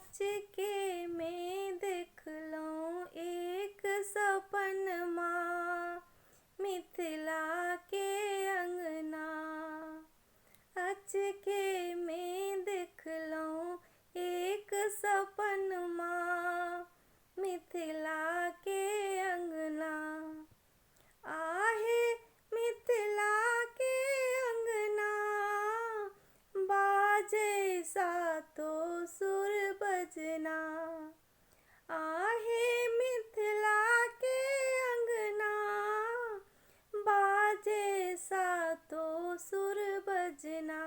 अचके में देख लऊं एक सपनमा, मिथिला के अंगना। अचके में देख लऊं एक सपनमा, मिथिला के अंगना। आहे मिथिला के अंगना, बाजे सातो सुर बजना। आहे मिथिला के अंगना, बाजे सातो सुर बजना।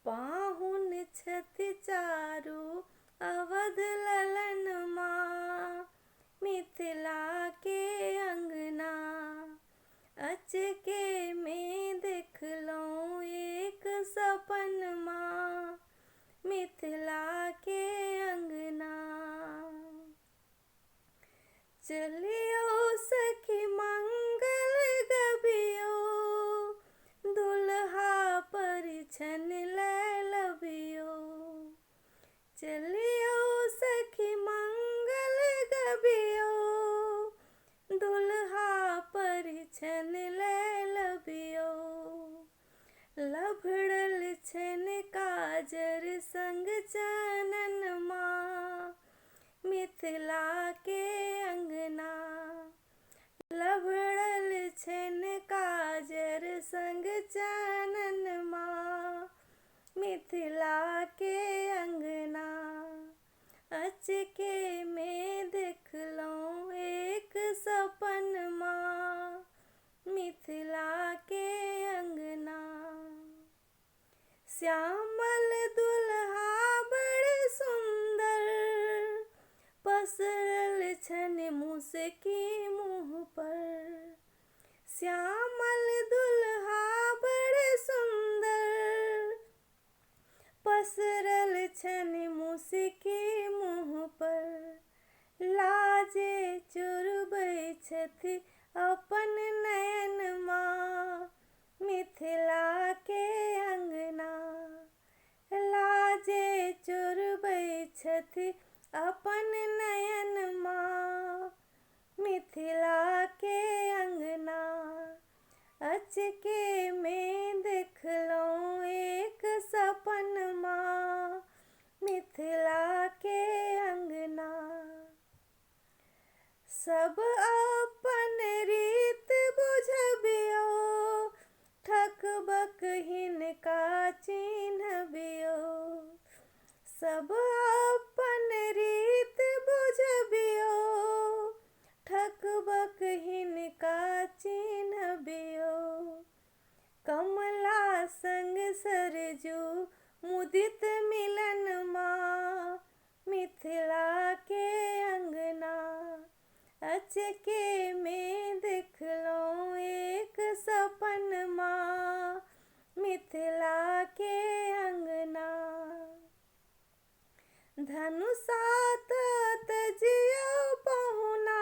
पाहुन छति चारु अवध ललनमा, मिथिला के अंगना। अचके में देख लऊं एक सपनमा, मिथिला के अंगना। चलियो सखी मंगल गबियो, दुल्हा परिछन लै लबियो। चलियो सखी मंगल गबियो, दुल्हा परिछन लै लबियो। लभड़ल छन काजर संग चननमा, मिथिला के अंगना। लभड़ल छन काजर संग चननमा, मिथिला के अंगना। अचके में देख लऊं एक सपनमा, मिथिला के अंगना। श्यामल दुल्हा बड़ सुंदर, पसरल छन मुसकी मुँह पर। श्यामल दुल्हा बड़ सुंदर, पसरल छन मुसकी मुँह पर। लाजे चुरबै छथि अपन नयनमा, मिथिला के अंगना। लाजे चुरबै छथि अपन नयनमा, मिथिला के अंगना। अचके में देख लऊं एक सपनमा, मिथिला के अंगना। सब अपन रीत बुझबियो, ठकबक हिनका चिन्हबियो। सब अपन रीत बुझबियो, ठकबक हिनका चिन्हबियो। कमला संग सरजू मुदित मिलनमा, मिथिला के अंगना। अचके में देख लऊं एक सपनमा, मिथिला के अंगना। धनुषा तजियो पहुना,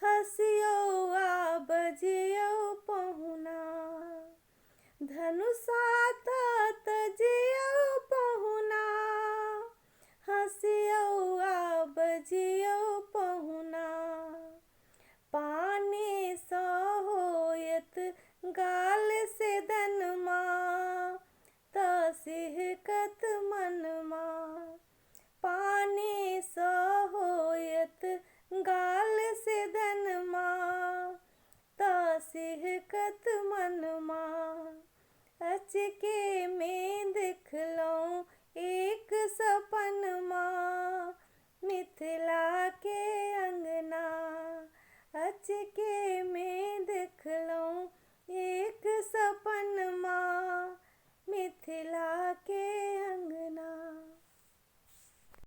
हसियो आ बजियो पहुना। धनुषा तजियो पहुना, हसियो आ बजियो पहुना। पानी स होयत गाल से दनमा, त सिहकत मनमा। पानी स होयत गाल से दनमा, त सिहकत मनमा। अचके